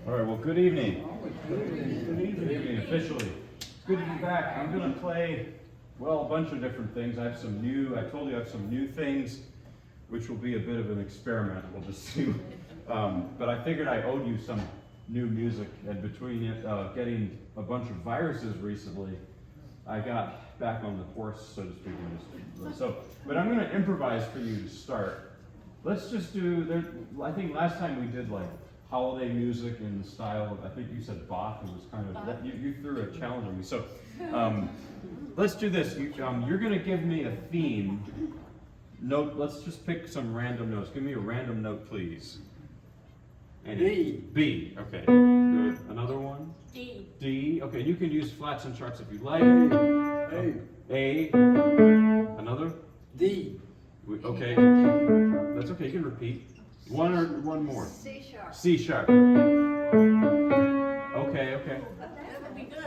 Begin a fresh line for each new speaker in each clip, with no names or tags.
All right, well, good evening. Good evening, officially. It's good to be back. I'm going to play, well, a bunch of different things. I told you I have some new things, which will be a bit of an experiment. We'll just see. But I figured I owed you some new music, and between it, getting a bunch of viruses recently, I got back on the horse, so to speak. But I'm going to improvise for you to start. Let's just do, I think last time we did like holiday music in the style of, I think you said Bach. It was kind of, you threw a challenge on me. So let's do this. You're going to give me a theme note. Let's just pick some random notes. Give me a random note, please.
B.
B. Okay. Good. Another one?
D.
D. Okay. You can use flats and charts if you like.
A.
A. Another?
D.
Okay. That's okay. You can repeat. One more.
C sharp.
C sharp. Okay. Okay.
That would be good.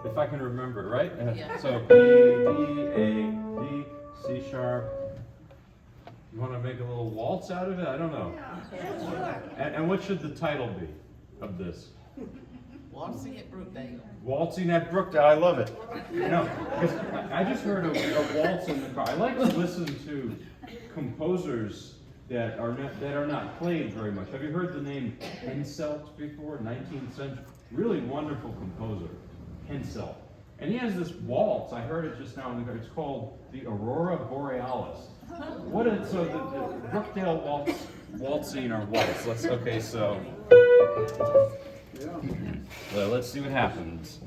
If I can remember, right?
Yeah.
So B, D, A, D, C sharp. You want to make a little waltz out of it? I don't know.
Yeah, sure.
And what should the title be of this?
Waltzing at Brookdale.
Waltzing at Brookdale. I love it. You know, because I just heard a waltz in the car. I like to listen to composers that are not played very much. Have you heard the name Henselt before? 19th century, really wonderful composer, Henselt. And he has this waltz. I heard it just now. It's called the Aurora Borealis. So the Brookdale waltzing or waltz. Let's see what happens.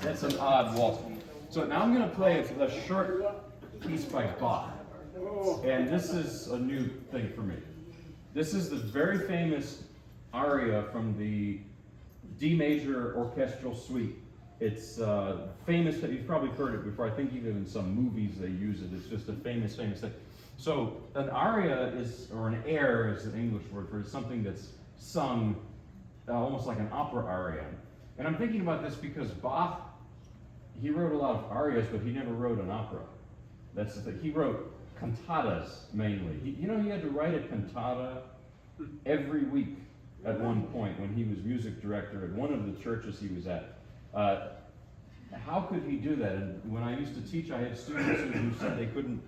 That's an odd waltz. So now I'm going to play a short piece by Bach. And this is a new thing for me. This is the very famous aria from the D major orchestral suite. It's famous, you've probably heard it before. I think even in some movies they use it. It's just a famous thing. So an aria is, or an air is an English word for it, something that's sung almost like an opera aria. And I'm thinking about this because Bach, he wrote a lot of arias, but he never wrote an opera. That's the thing. He wrote cantatas mainly. He had to write a cantata every week at one point when he was music director at one of the churches he was at. How could he do that? And when I used to teach, I had students who said they couldn't,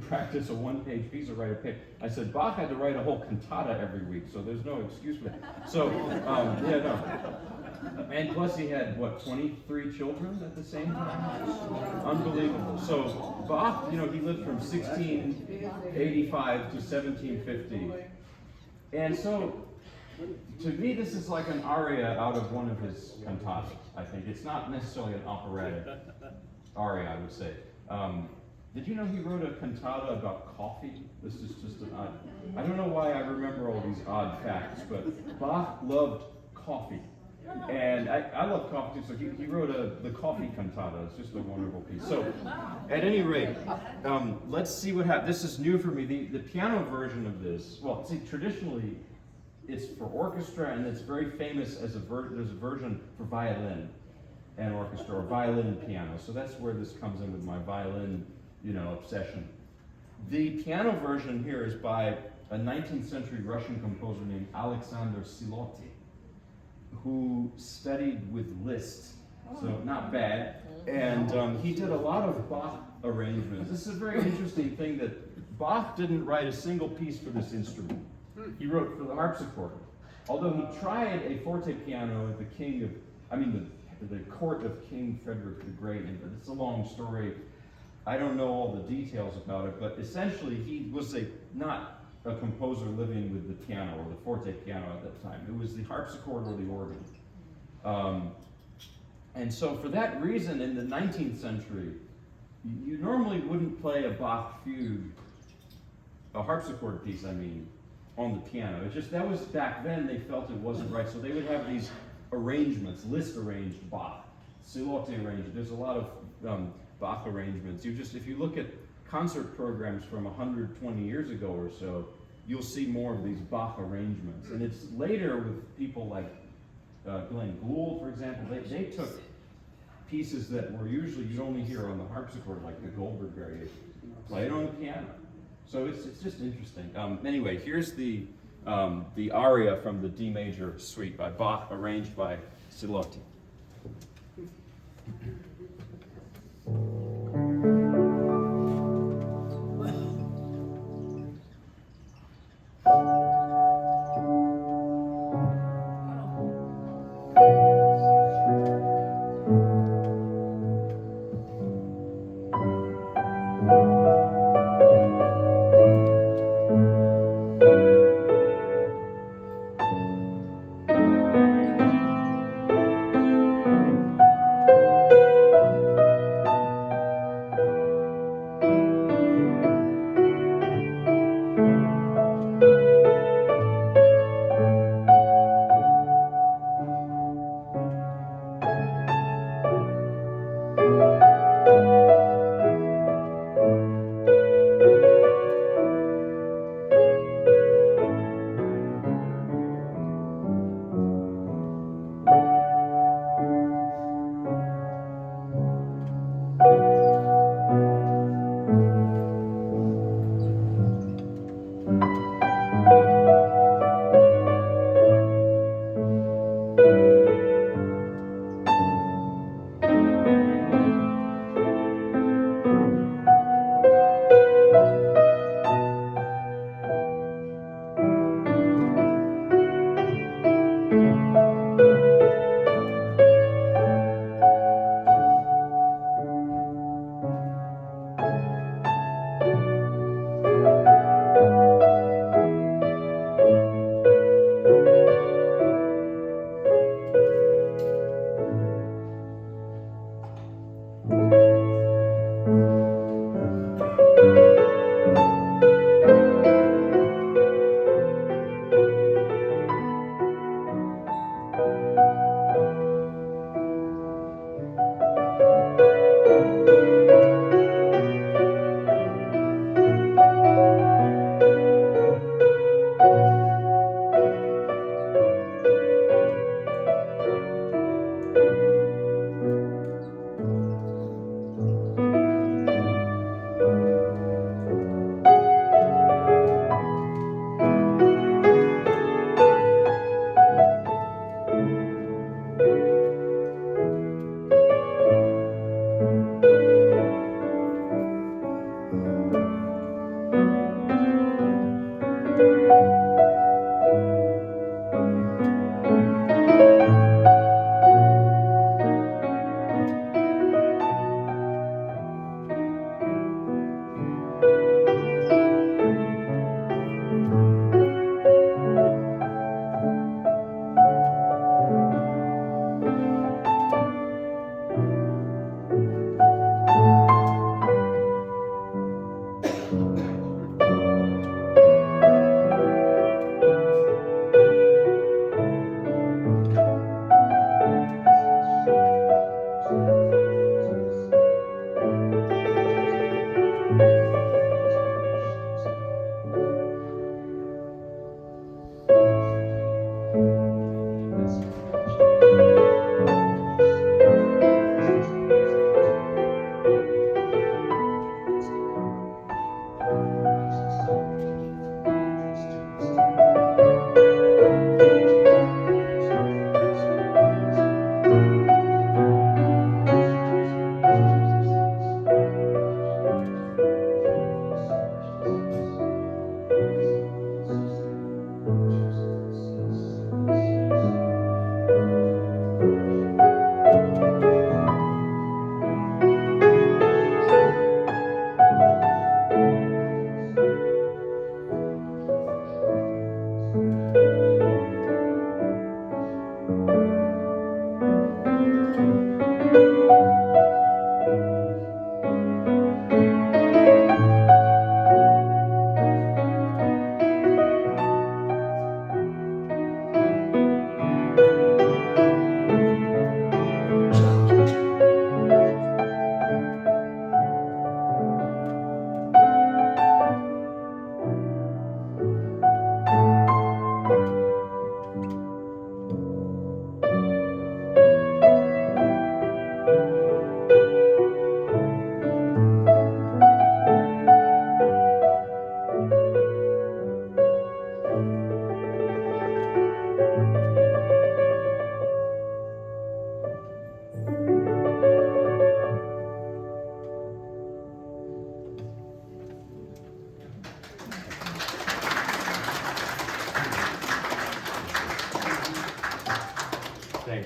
practice a one-page piece or write a page. I said, Bach had to write a whole cantata every week, so there's no excuse for that. So, And plus he had, 23 children at the same time? Unbelievable. So Bach, he lived from 1685 to 1750. And so, to me, this is like an aria out of one of his cantatas, I think. It's not necessarily an operatic aria, I would say. Did you know he wrote a cantata about coffee? This is just an odd, I don't know why I remember all these odd facts, but Bach loved coffee. And I love coffee too, so he wrote the coffee cantata. It's just a wonderful piece. So, at any rate, let's see what happens. This is new for me. The piano version of this, well, see, traditionally, it's for orchestra, and it's very famous as there's a version for violin and orchestra, or violin and piano. So that's where this comes in with my violin, obsession. The piano version here is by a 19th century Russian composer named Alexander Siloty, who studied with Liszt, so not bad. And he did a lot of Bach arrangements. This is a very interesting thing that Bach didn't write a single piece for this instrument. He wrote for the harpsichord. Although he tried a forte piano at the court of King Frederick the Great, and it's a long story. I don't know all the details about it, but essentially he was not a composer living with the piano or the forte piano at that time. It was the harpsichord or the organ. And so for that reason, in the 19th century, you normally wouldn't play a Bach fugue, a harpsichord piece, on the piano. It's just, that was back then, they felt it wasn't right. So they would have these arrangements, Liszt arranged Bach, Siloty arranged. There's a lot of Bach arrangements. If you look at concert programs from 120 years ago or so, you'll see more of these Bach arrangements. And it's later with people like Glenn Gould, for example, they took pieces that were usually you'd only hear on the harpsichord, like the Goldberg variation, played on the piano. So it's just interesting. Anyway, here's the aria from the D major suite by Bach, arranged by Siloty.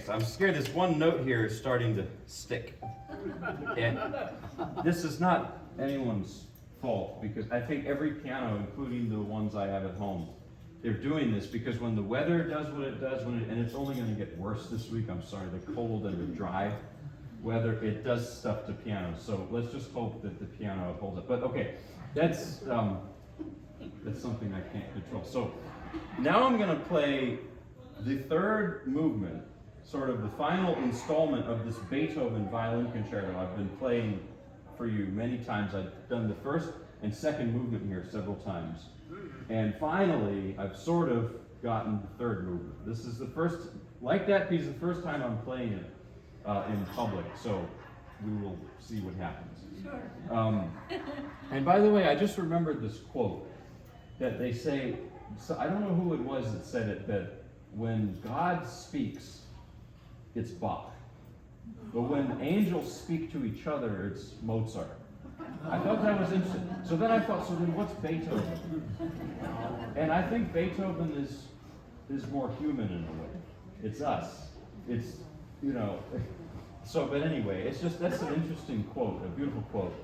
so I'm scared this one note here is starting to stick. And this is not anyone's fault, because I think every piano, including the ones I have at home, they're doing this because when the weather does what it does, and it's only going to get worse this week, I'm sorry, the cold and the dry weather, it does stuff to pianos. So let's just hope that the piano holds up. But okay, that's something I can't control. So now I'm going to play the third movement, sort of the final installment of this Beethoven violin concerto. I've been playing for you many times. I've done the first and second movement here several times. And finally, I've sort of gotten the third movement. This is the first, like that piece, the first time I'm playing it in public, so we will see what happens. And by the way, I just remembered this quote that they say, so I don't know who it was that said it, that when God speaks, it's Bach. But when angels speak to each other, it's Mozart. I thought that was interesting. So then I thought, so then what's Beethoven? And I think Beethoven is more human in a way. It's us. It's, you know, so, but anyway, it's just, that's an interesting quote, a beautiful quote.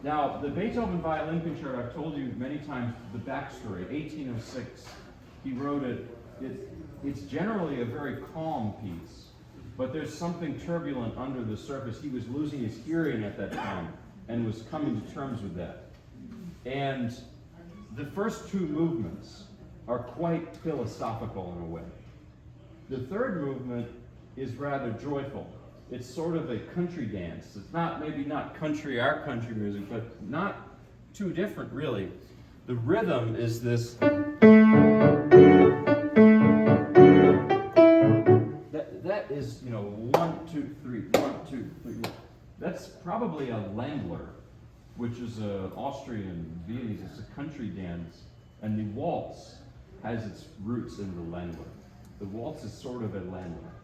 Now, the Beethoven Violin Concerto, I've told you many times the backstory, 1806, he wrote it. It's generally a very calm piece, but there's something turbulent under the surface. He was losing his hearing at that time and was coming to terms with that. And the first two movements are quite philosophical in a way. The third movement is rather joyful. It's sort of a country dance. It's not, maybe not country, our country music, but not too different really. The rhythm is this. That is, you know, 1, 2, 3, 1, 2, 3. That's probably a Ländler, which is an Austrian Viennese. It's a country dance, and the waltz has its roots in the Ländler. The waltz is sort of a Ländler.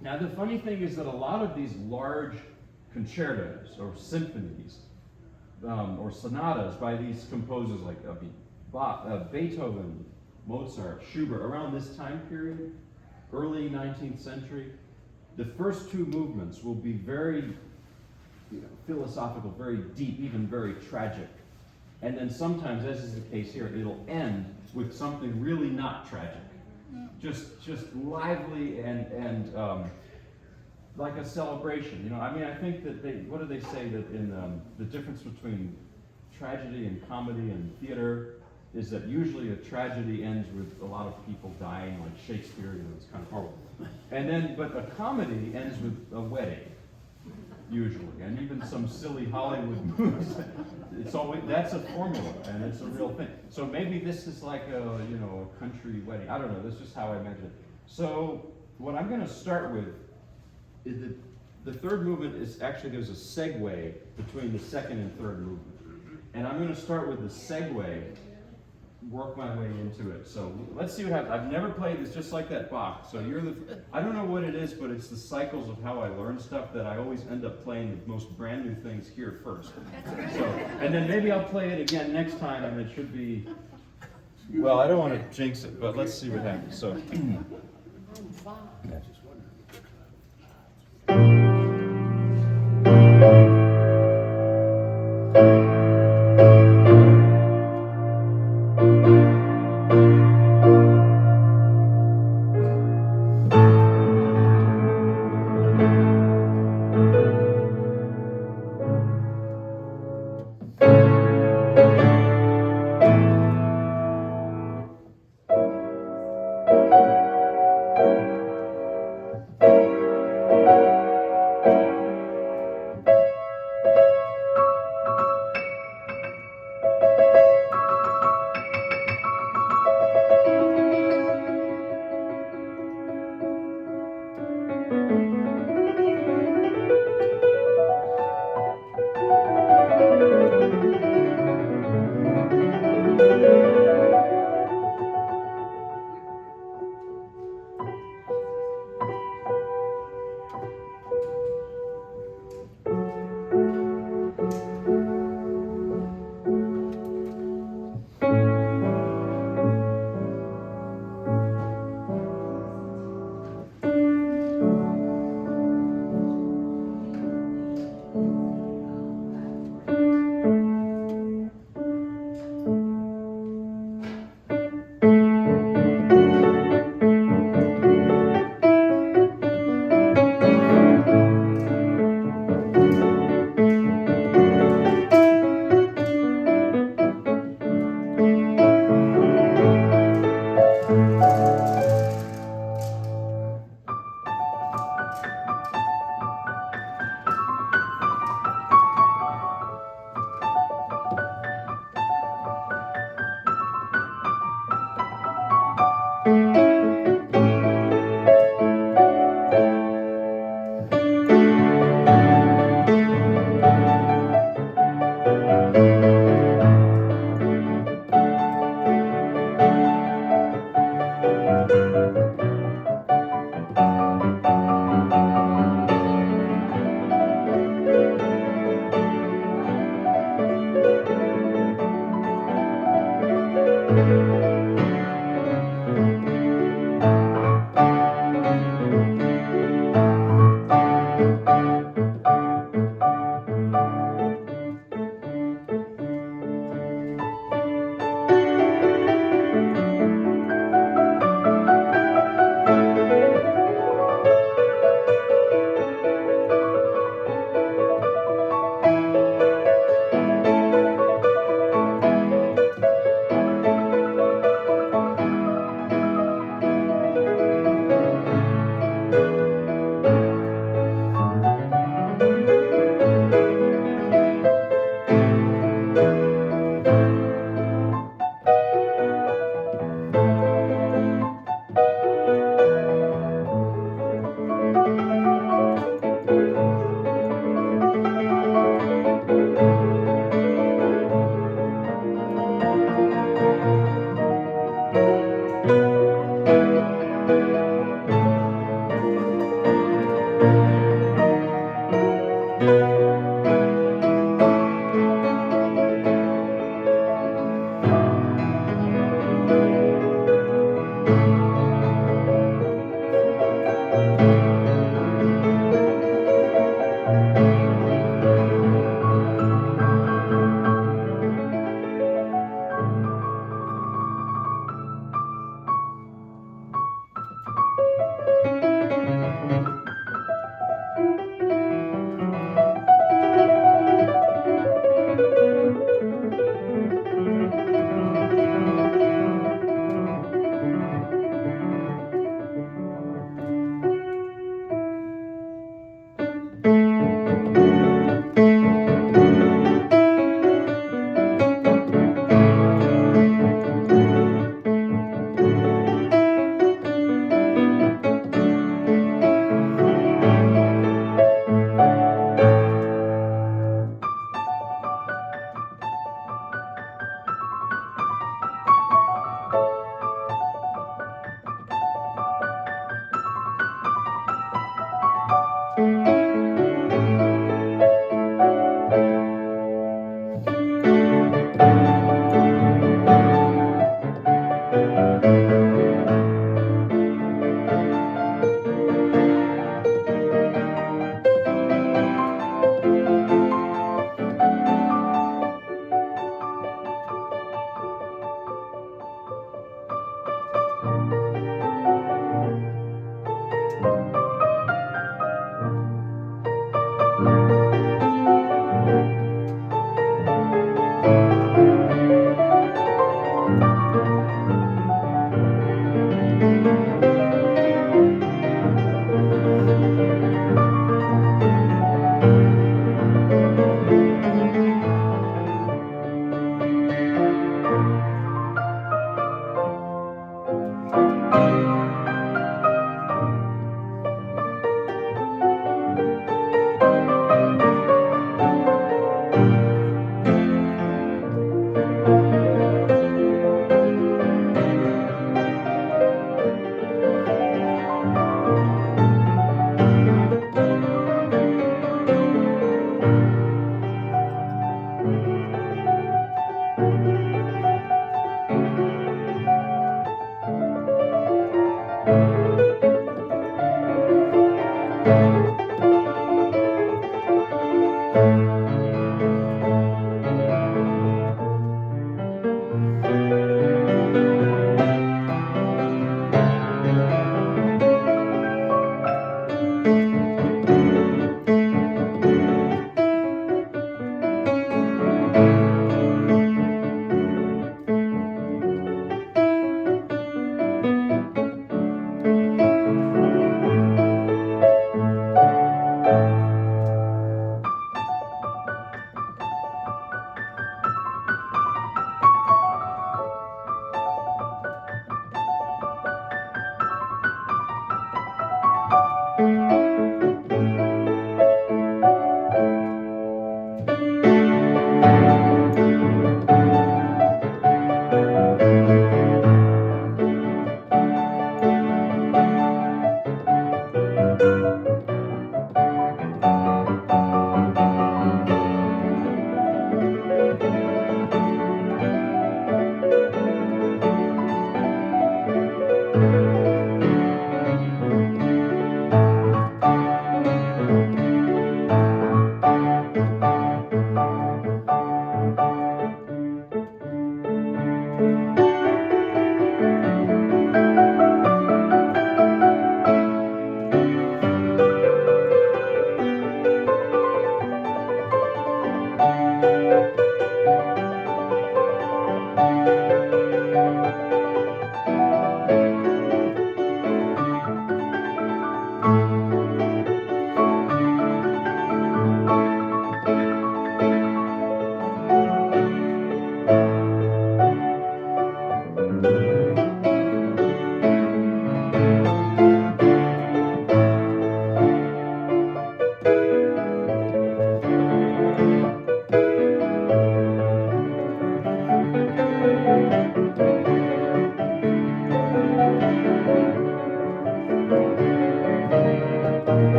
Now the funny thing is that a lot of these large concertos or symphonies or sonatas by these composers like Beethoven, Mozart, Schubert, around this time period, early 19th century, the first two movements will be very philosophical, very deep, even very tragic. And then sometimes, as is the case here, it'll end with something really not tragic. Just lively and like a celebration. I mean, I think that what do they say that in the difference between tragedy and comedy and theater is that usually a tragedy ends with a lot of people dying, like Shakespeare, it's kind of horrible. And then, but a comedy ends with a wedding, usually, and even some silly Hollywood movies. It's always, that's a formula, and it's a real thing. So maybe this is like a country wedding. I don't know. That's just how I imagine it. So what I'm going to start with is the third movement is actually, there's a segue between the second and third movement, and I'm going to start with the segue, work my way into it. So let's see what happens. I've never played this just like that Bach. So I don't know what it is, but it's the cycles of how I learn stuff that I always end up playing the most brand new things here first. So, and then maybe I'll play it again next time, and it should be, well, I don't want to jinx it, but let's see what happens. So.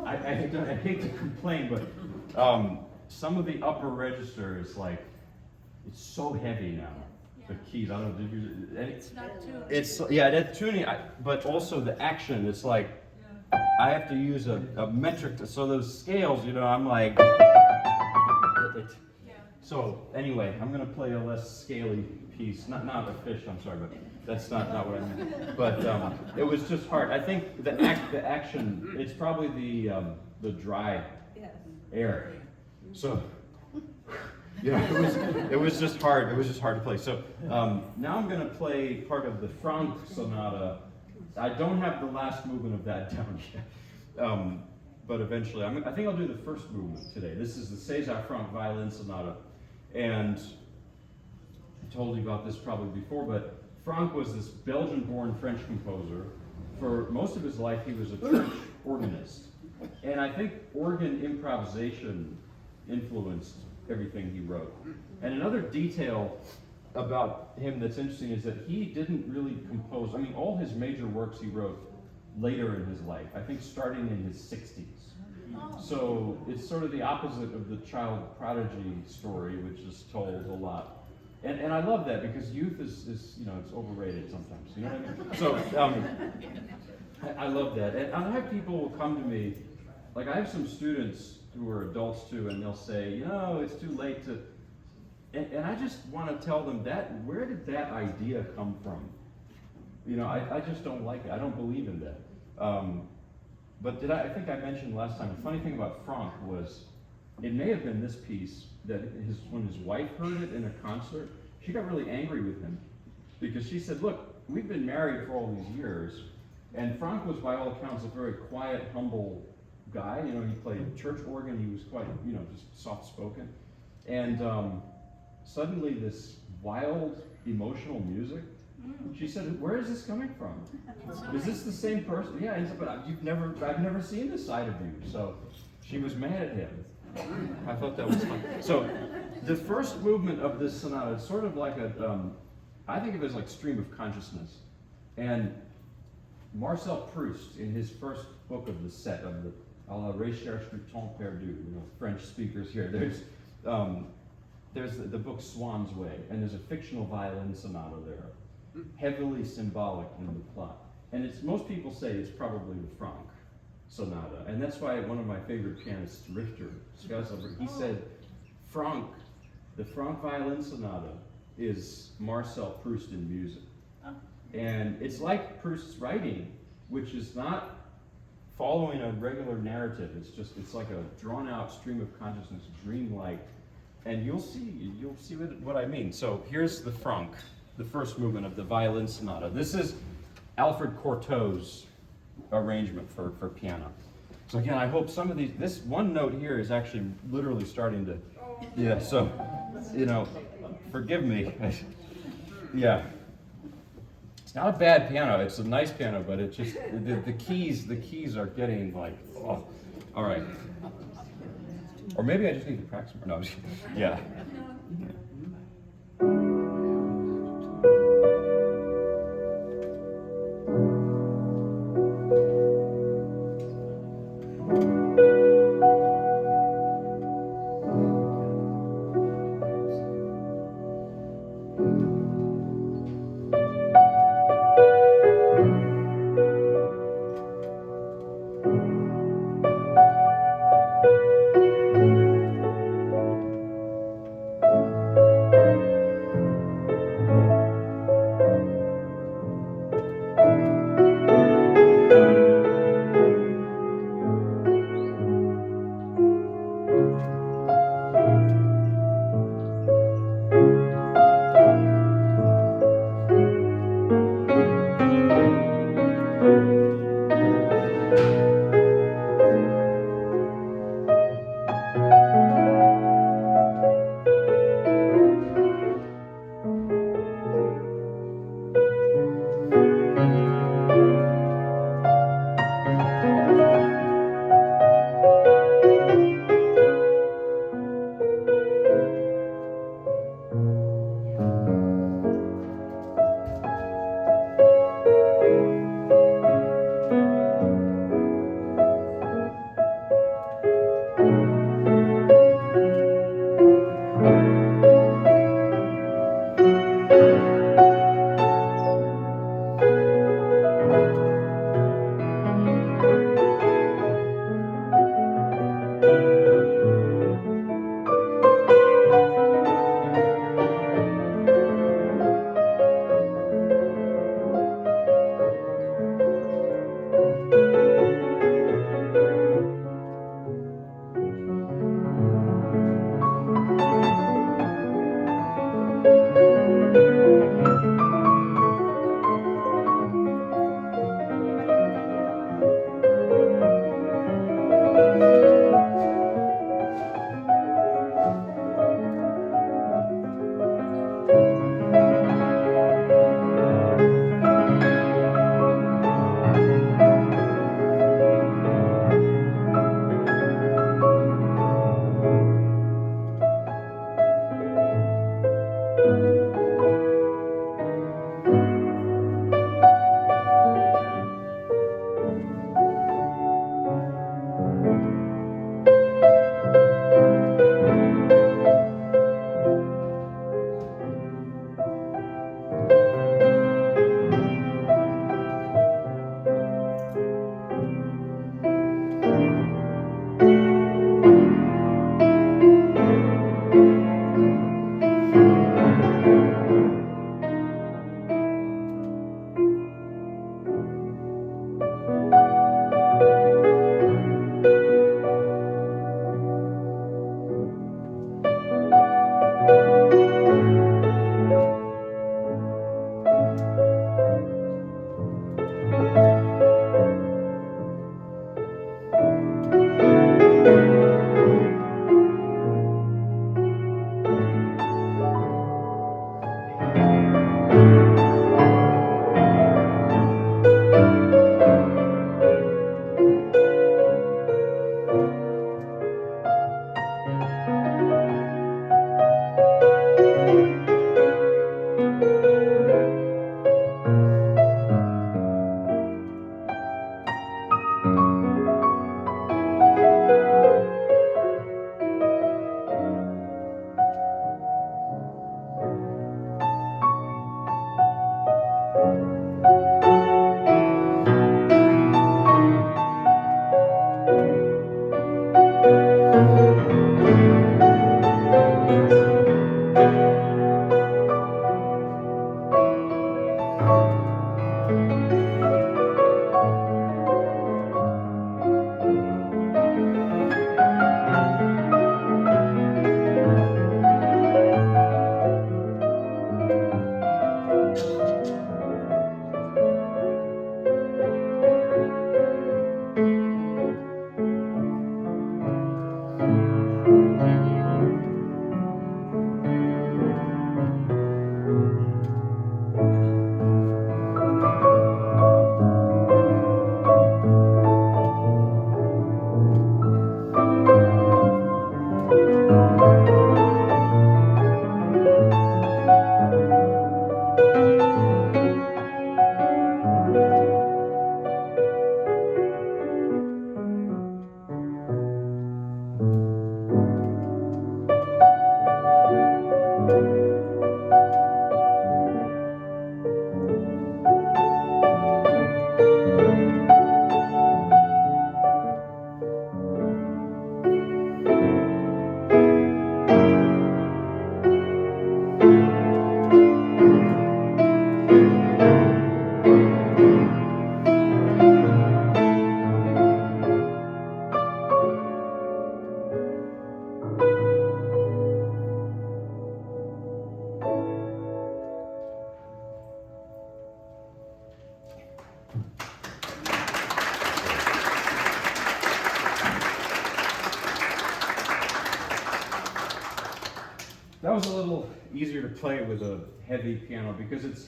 I hate to complain, but some of the upper register is like, it's so heavy now. The keys, I don't know, did you,
It's not too.
it's, yeah, that tuning, but also the action, it's like, I have to use a metric, so those scales, I'm like, so anyway, I'm gonna play a less scaly piece, not a fish, I'm sorry, but that's not what I meant. But it was just hard. I think the action, it's probably the dry air. So it was just hard. It was just hard to play. So now I'm gonna play part of the Franck Sonata. I don't have the last movement of that down yet. But eventually, I think I'll do the first movement today. This is the César Franck Violin Sonata. And I told you about this probably before, but Franck was this Belgian-born French composer. For most of his life, he was a church organist. And I think organ improvisation influenced everything he wrote. And another detail about him that's interesting is that he didn't really compose, all his major works he wrote later in his life, I think starting in his 60s. So it's sort of the opposite of the child prodigy story, which is told a lot. And I love that because youth is it's overrated sometimes, you know what I mean? So I love that. And I have people who come to me, like I have some students who are adults too, and they'll say, it's too late to, and I just want to tell them where did that idea come from? I just don't like it. I don't believe in that. But I think I mentioned last time, the funny thing about Franck was, it may have been this piece that when his wife heard it in a concert, she got really angry with him because she said, look, we've been married for all these years, and Franck was by all accounts a very quiet, humble guy. He played church organ, he was quite, just soft-spoken. And suddenly this wild, emotional music, she said, where is this coming from? Is this the same person? Yeah, he said, but I've never seen this side of you. So she was mad at him. I thought that was fun. So the first movement of this sonata is sort of like I think of it as like stream of consciousness. And Marcel Proust, in his first book of the set, of the à la recherche du temps perdu, French speakers here, there's the book Swann's Way, and there's a fictional violin sonata there, heavily symbolic in the plot. And most people say it's probably the Franck sonata, and that's why one of my favorite pianists, Richter, he said, the Franck violin sonata is Marcel Proust in music. And it's like Proust's writing, which is not following a regular narrative. It's like a drawn out stream of consciousness, dreamlike. And you'll see what I mean. So here's the Franck, the first movement of the violin sonata. This is Alfred Cortot's arrangement for piano. So again, I hope some of this one note here is actually literally starting to, so, forgive me. Yeah. It's not a bad piano, it's a nice piano, but it's just, the keys are getting like, oh, all right. Or maybe I just need to practice more. No, I'm just kidding. Yeah. That was a little easier to play with a heavy piano because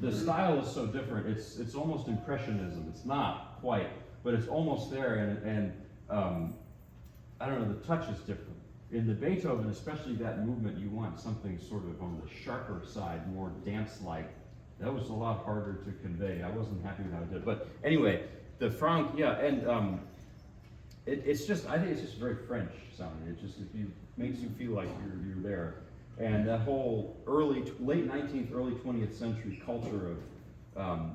the style is so different. It's almost impressionism. It's not quite, but it's almost there, and I don't know, the touch is different. In the Beethoven, especially that movement, you want something sort of on the sharper side, more dance-like. That was a lot harder to convey. I wasn't happy with how it did. But anyway, the Franck, yeah, and it's just, I think it's just very French sounding. It just makes you feel like you're there. And that whole late 19th, early 20th century culture of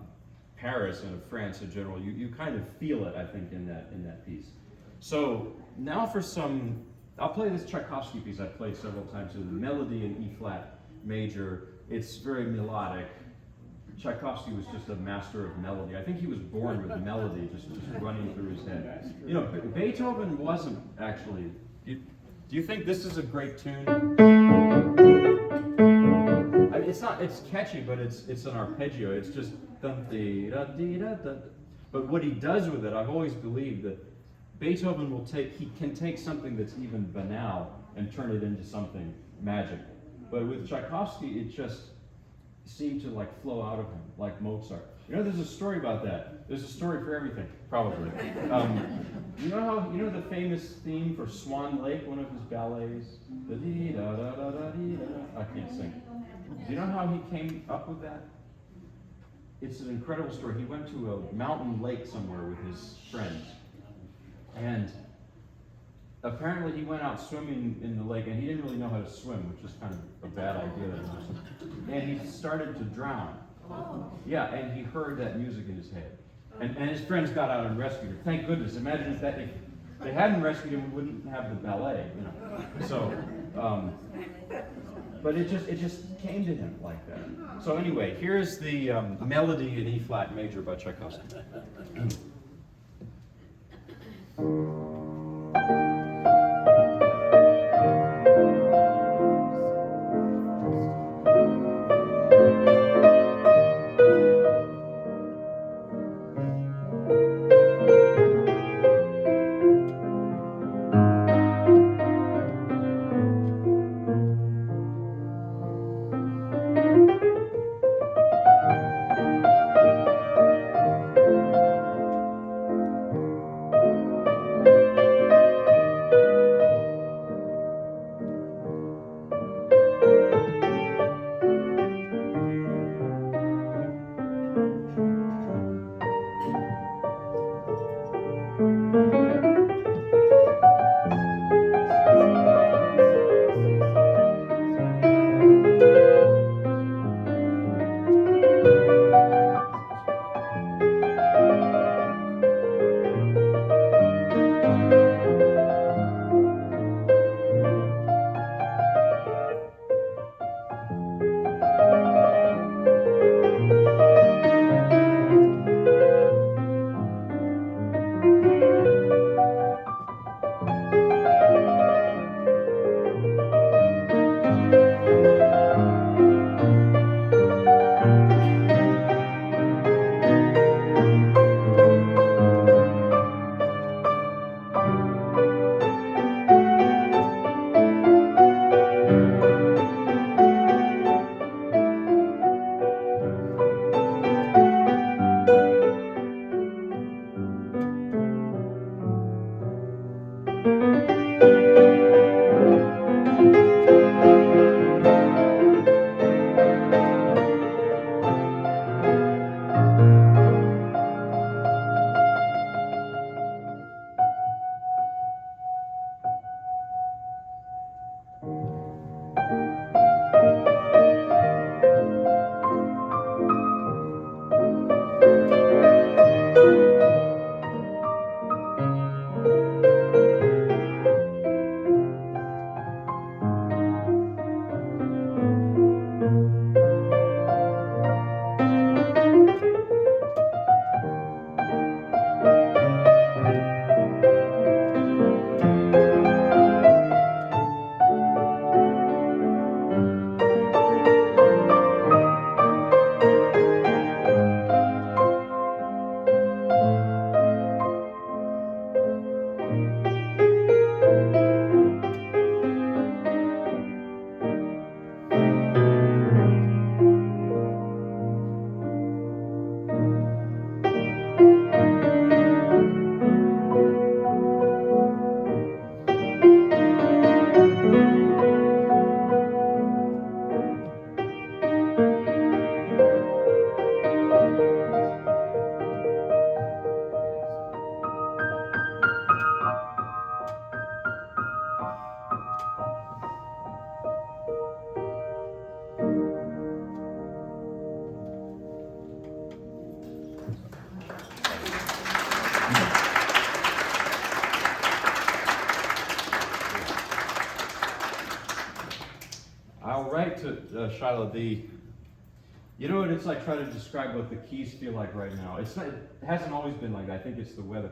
Paris and of France in general, you kind of feel it, I think, in that piece. So now for some, I'll play this Tchaikovsky piece I've played several times, so the melody in E flat major. It's very melodic. Tchaikovsky was just a master of melody. I think he was born with melody just running through his head. You know, Beethoven wasn't actually. Do you think this is a great tune? it's not, it's catchy, but it's an arpeggio. It's just dun dee da dee da da. But what he does with it, I've always believed that Beethoven he can take something that's even banal and turn it into something magical. But with Tchaikovsky, it just seemed to like flow out of him, like Mozart. You know, there's a story about that. There's a story for everything, probably. You know the famous theme for Swan Lake, one of his ballets? The dee da da da da dee da. I can't sing. Do you know how he came up with that? It's an incredible story. He went to a mountain lake somewhere with his friends, and apparently he went out swimming in the lake, and he didn't really know how to swim, which is kind of a bad idea. And he started to drown. Yeah, and he heard that music in his head. And his friends got out and rescued him. Thank goodness. Imagine if they hadn't rescued him, we wouldn't have the ballet, you know. So, but it just came to him like that. So anyway, here's the melody in E flat major by Tchaikovsky. I'll write to Shiloh, you know what it's like trying to describe what the keys feel like right now. It hasn't always been like that. I think it's the weather.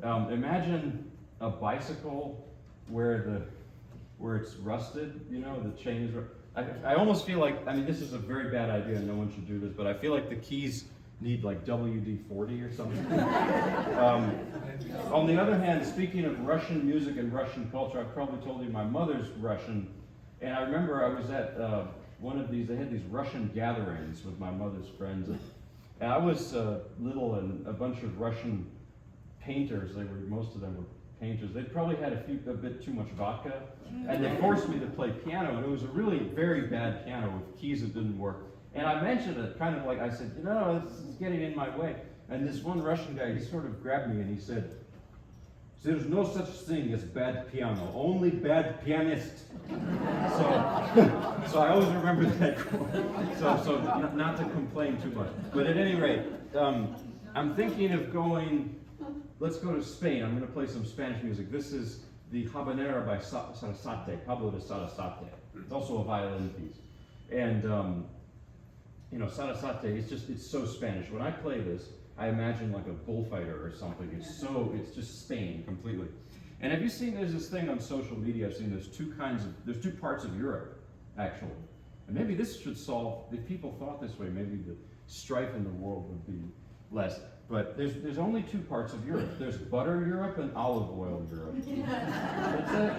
Imagine a bicycle where it's rusted, you know, the chain is I almost feel like, I mean, this is a very bad idea and no one should do this, but I feel like the keys need like WD-40 or something. On the other hand, speaking of Russian music and Russian culture, I've probably told you my mother's Russian, and I remember I was at one of these, they had these Russian gatherings with my mother's friends, and I was little, and a bunch of Russian painters, most of them were painters, they probably had a bit too much vodka, and they forced me to play piano, and it was a really very bad piano with keys that didn't work. And I mentioned it, kind of like, I said, this is getting in my way. And this one Russian guy, he sort of grabbed me and he said, there's no such thing as bad piano, only bad pianist. So I always remember that quote. So not to complain too much. But at any rate, I'm thinking of let's go to Spain. I'm going to play some Spanish music. This is the Habanera by Sarasate, Pablo de Sarasate. It's also a violin piece. And, Sarasate, it's so Spanish. When I play this, I imagine like a bullfighter or something. It's just Spain completely. And have you seen, there's this thing on social media, I've seen there's two parts of Europe, actually. And maybe this should solve, if people thought this way, maybe the strife in the world would be less. But there's only two parts of Europe. There's butter Europe and olive oil Europe. That's it.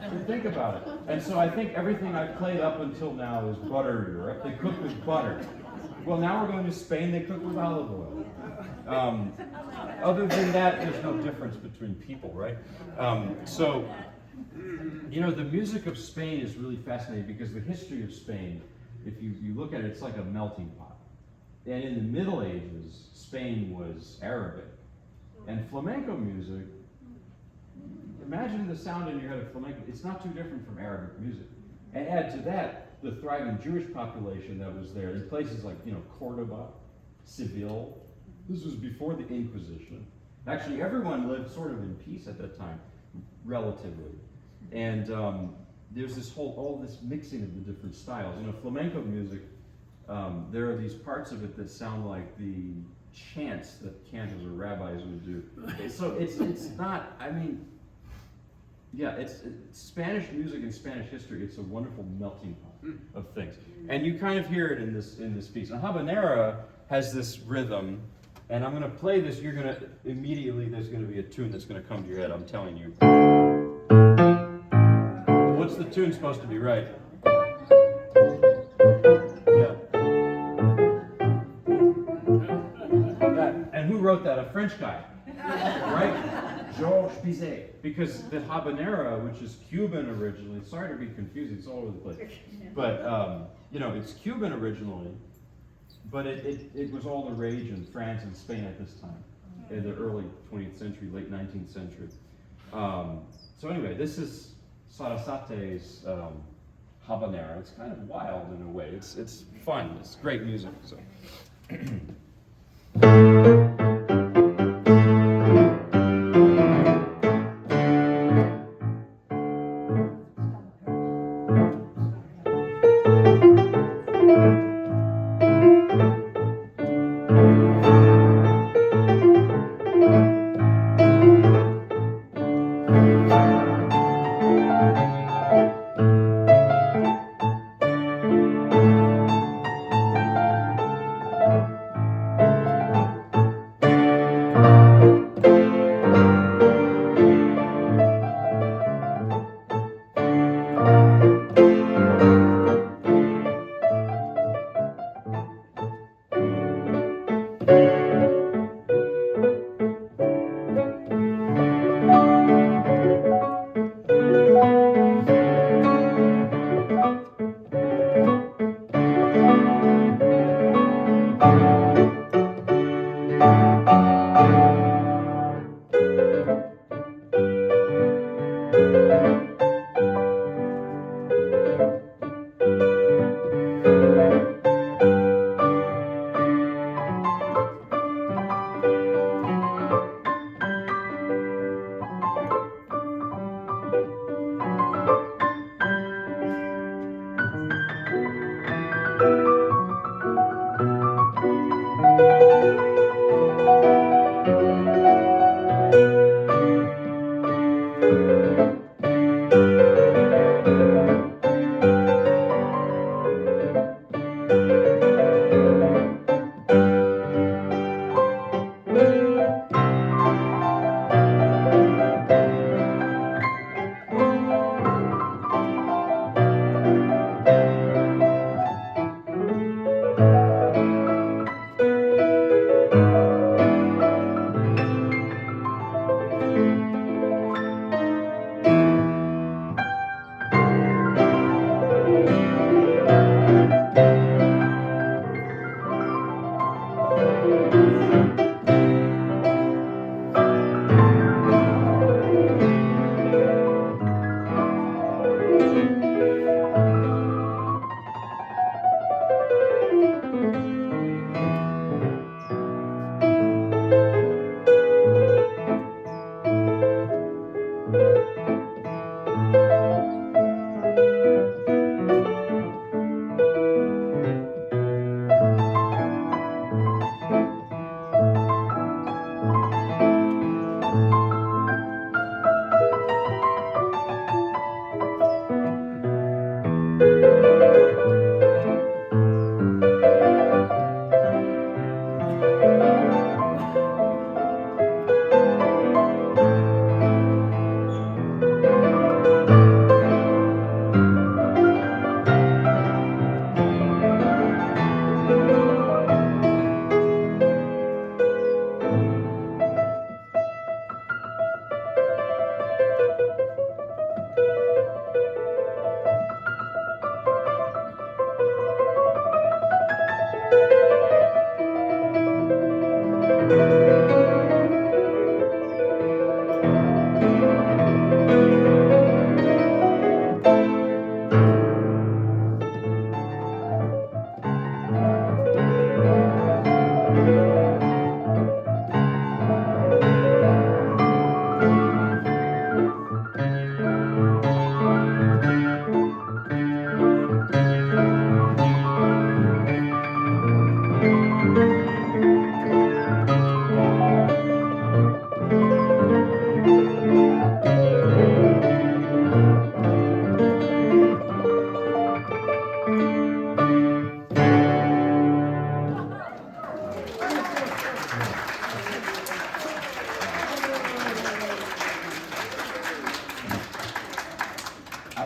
And think about it. And so I think everything I've played up until now is butter Europe. They cook with butter. Well, now we're going to Spain, they cook with olive oil. Other than that, there's no difference between people, right? The music of Spain is really fascinating because the history of Spain, if you look at it, it's like a melting pot. And in the Middle Ages, Spain was Arabic. And flamenco music, imagine the sound in your head of flamenco, it's not too different from Arabic music. And add to that, the thriving Jewish population that was there in places like, Cordoba, Seville. This was before the Inquisition. Actually, everyone lived sort of in peace at that time, relatively. And there's all this mixing of the different styles. Flamenco music, there are these parts of it that sound like the chants that cantors or rabbis would do. So it's not, it's Spanish music and Spanish history. It's a wonderful melting pot of things, and you kind of hear it in this piece. Now, habanera has this rhythm, and I'm going to play this. You're going to immediately. There's going to be a tune that's going to come to your head. I'm telling you. What's the tune supposed to be, right? Yeah. And who wrote that? A French guy, right? Georges Bizet, because the habanera, which is Cuban originally, sorry to be confusing, it's all over the place, but it's Cuban originally, but it was all the rage in France and Spain at this time, in the early 20th century, late 19th century. So anyway, this is Sarasate's habanera. It's kind of wild in a way. It's fun. It's great music. So.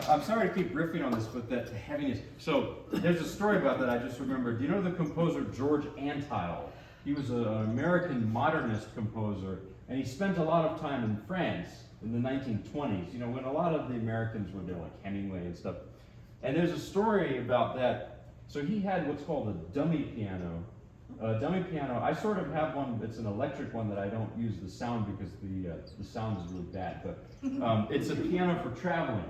I'm sorry to keep riffing on this, but that heaviness. So there's a story about that I just remembered. Do you know the composer George Antheil? He was an American modernist composer, and he spent a lot of time in France in the 1920s, you know, when a lot of the Americans were there, like Hemingway and stuff. And there's a story about that. So he had what's called a dummy piano. Dummy piano, I sort of have one, it's an electric one that I don't use the sound because the sound is really bad, but it's a piano for traveling.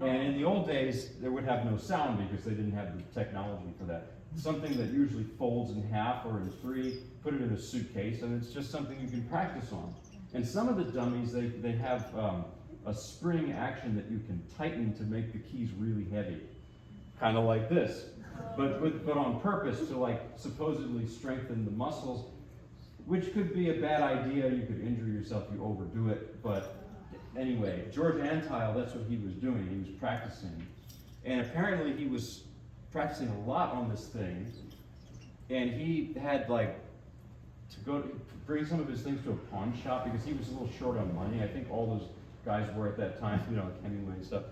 And in the old days, they would have no sound because they didn't have the technology for that. Something that usually folds in half or in three, put it in a suitcase, and it's just something you can practice on. And some of the dummies, they have a spring action that you can tighten to make the keys really heavy. Kind of like this. But on purpose to like supposedly strengthen the muscles, which could be a bad idea. You could injure yourself if you overdo it, but anyway, George Antheil, that's what he was doing. He was practicing. And apparently he was practicing a lot on this thing. And he had like to bring some of his things to a pawn shop because he was a little short on money. I think all those guys were at that time, you know, like Hemingway and stuff.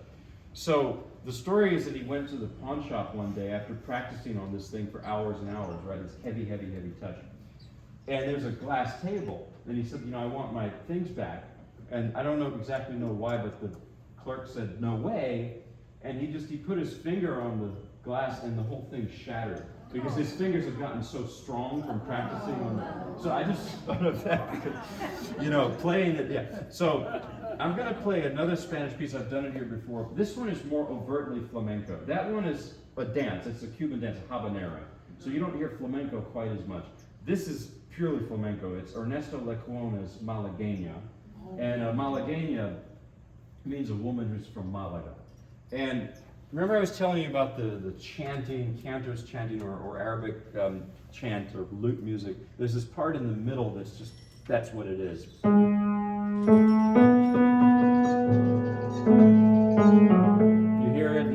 So the story is that he went to the pawn shop one day after practicing on this thing for hours and hours, right? It's heavy, heavy, heavy touch. And there's a glass table. And he said, you know, I want my things back. And I don't exactly know why, but the clerk said, no way. And he put his finger on the glass and the whole thing shattered. Because his fingers have gotten so strong from practicing on it. So I just thought of that because, you know, playing it, yeah. So I'm gonna play another Spanish piece. I've done it here before. This one is more overtly flamenco. That one is a dance. It's a Cuban dance, a habanera. So you don't hear flamenco quite as much. This is purely flamenco. It's Ernesto Lecuona's Malagueña. And Malagueña means a woman who's from Malaga. And remember I was telling you about the chanting, cantors chanting, or Arabic chant or lute music. There's this part in the middle that's what it is. You hear it?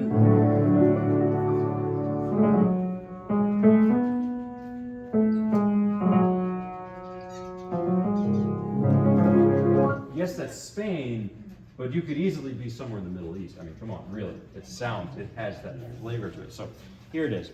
Yes, that's Spain, but you could easily be somewhere in the Middle East. I mean, come on, really. It sounds, it has that flavor to it. So here it is.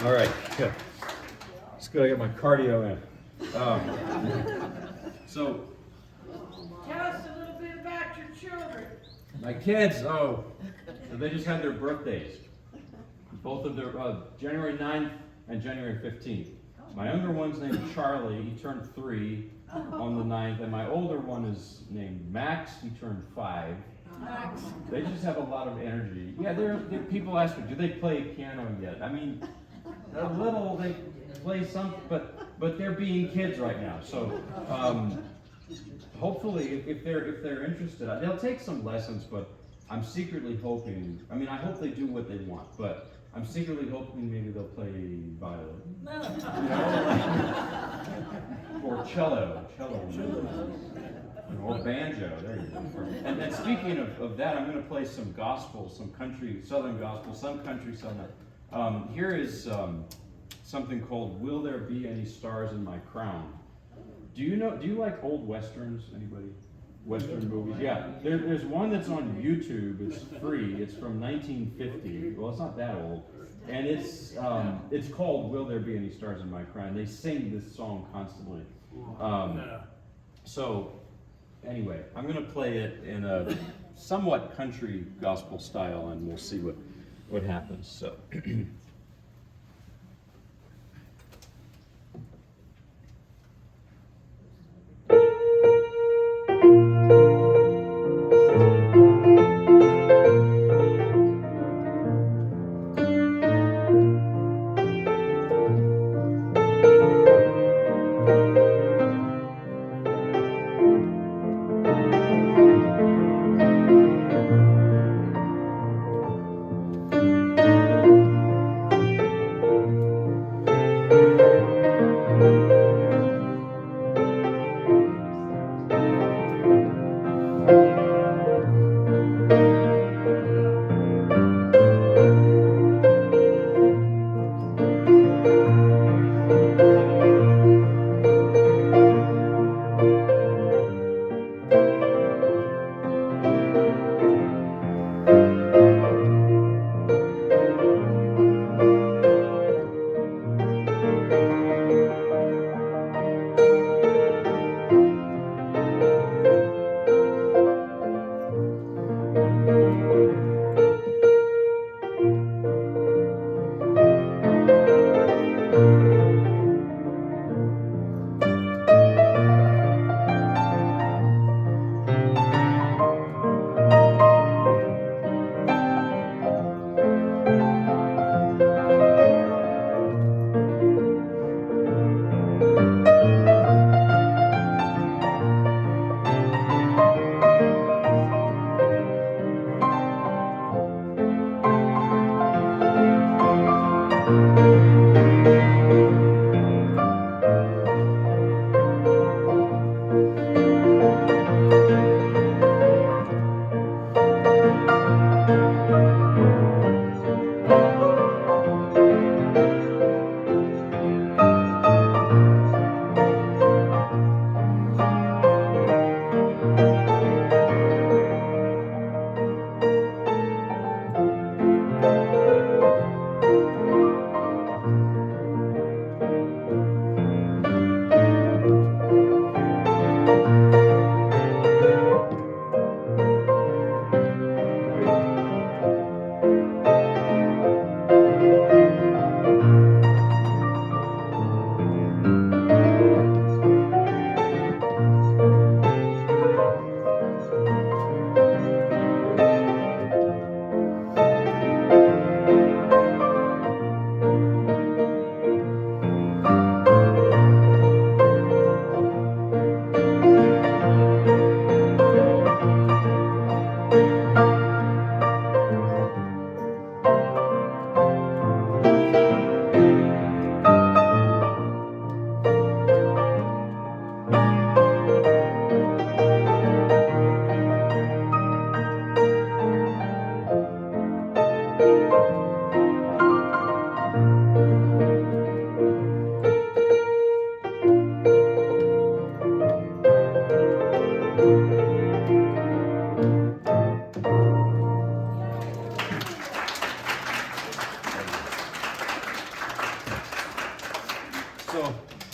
All right, good. It's good I get my cardio in. So,
Tell us a little bit about your children.
my kids, so they just had their birthdays. Both of their, January 9th and January 15th. My younger one's named Charlie, he turned 3 on the 9th, and my older one is named Max, he turned 5.
Max.
They just have a lot of energy. Yeah, people ask me, do they play piano yet? I mean, a little, they play some, but they're being kids right now. So hopefully, if they're interested, they'll take some lessons. But I'm secretly hoping. I mean, I hope they do what they want, but I'm secretly hoping maybe they'll play violin, you know, or cello, or banjo. There you go. And speaking of that, I'm going to play some gospel, some country, southern gospel, some country southern. Here is something called "Will There Be Any Stars in My Crown?" Do you like old westerns? Anybody? Western movies? Yeah. There's one that's on YouTube. It's free. It's from 1950. Well, it's not that old. And it's called "Will There Be Any Stars in My Crown?" They sing this song constantly. So anyway, I'm going to play it in a somewhat country gospel style, and we'll see what happens. So.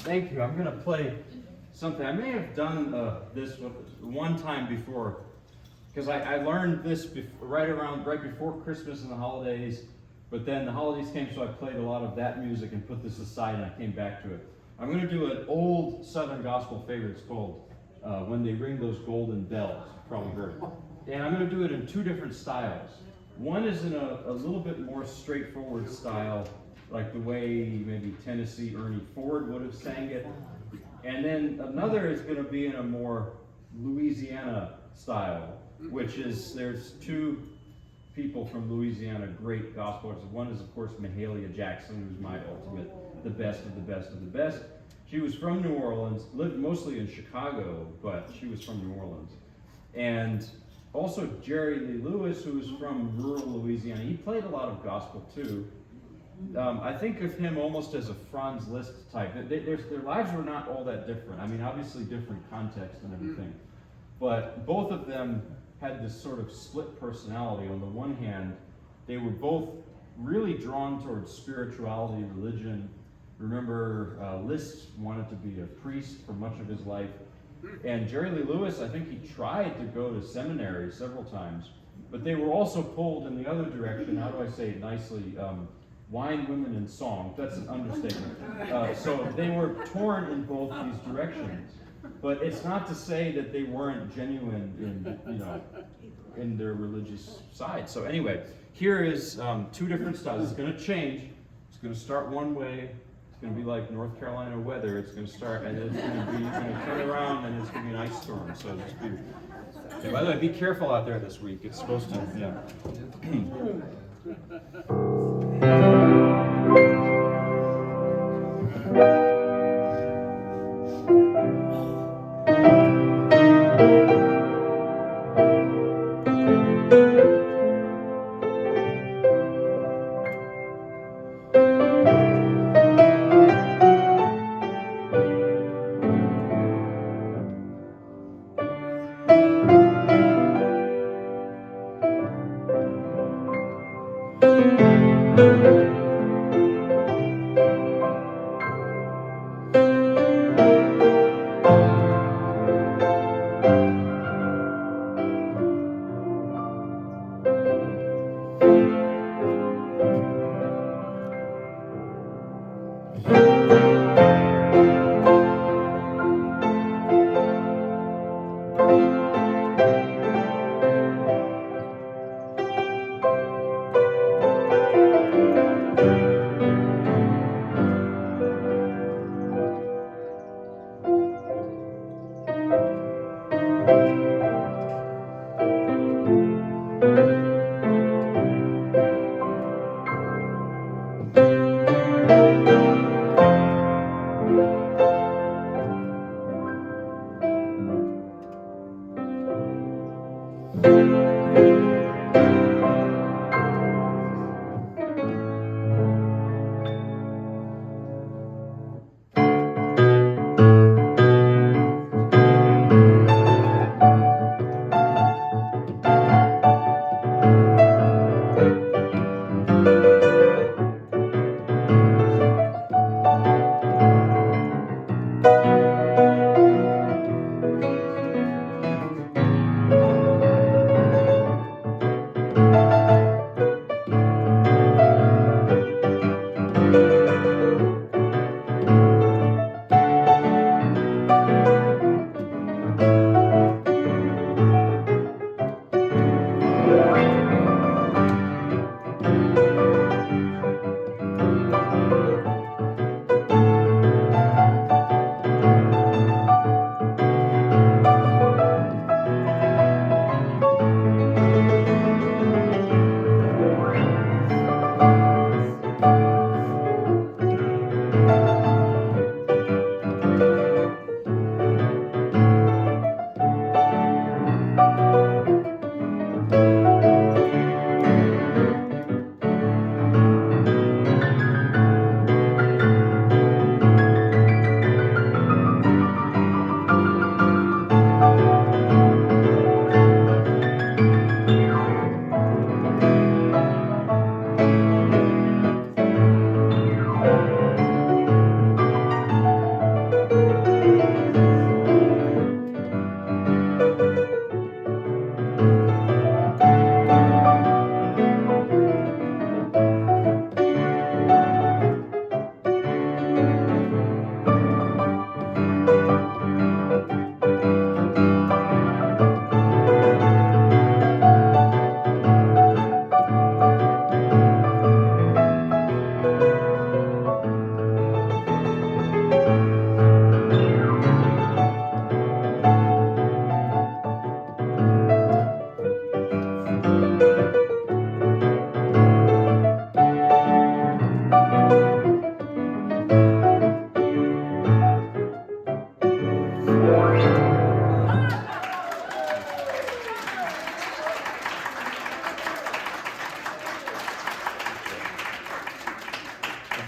Thank you. I'm going to play something. I may have done this one time before, because I learned this right before Christmas and the holidays, but then the holidays came, so I played a lot of that music and put this aside, and I came back to it. I'm going to do an old Southern gospel favorite. It's called When They Ring Those Golden Bells. You've probably heard it. And I'm going to do it in two different styles. One is in a little bit more straightforward style, like the way maybe Tennessee Ernie Ford would have sang it. And then another is going to be in a more Louisiana style, which is, there's two people from Louisiana, great gospel artists. One is, of course, Mahalia Jackson, who's my ultimate, the best of the best of the best. She was from New Orleans, lived mostly in Chicago, but she was from New Orleans. And also Jerry Lee Lewis, who was from rural Louisiana. He played a lot of gospel too. I think of him almost as a Franz Liszt type. Their lives were not all that different. I mean, obviously different context and everything. But both of them had this sort of split personality. On the one hand, they were both really drawn towards spirituality, religion. Remember, Liszt wanted to be a priest for much of his life. And Jerry Lee Lewis, I think he tried to go to seminary several times. But they were also pulled in the other direction. How do I say it nicely? Wine, women, and song. That's an understatement. So they were torn in both these directions. But it's not to say that they weren't genuine in their religious side. So anyway, here is two different styles. It's going to change. It's going to start one way. It's going to be like North Carolina weather. It's going to start, and it's going to turn around, and it's going to be an ice storm. So just be. Okay, by the way, be careful out there this week. It's supposed to. Yeah.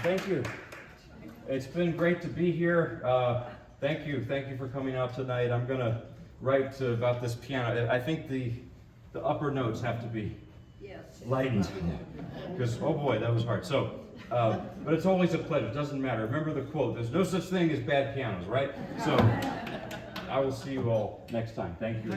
Thank you. It's been great to be here. Thank you for coming out tonight. I'm gonna write about this piano. I think the upper notes have to be lightened, because oh boy, that was hard. So, but it's always a pleasure. It doesn't matter. Remember the quote: "There's no such thing as bad pianos," right? So, I will see you all next time. Thank you.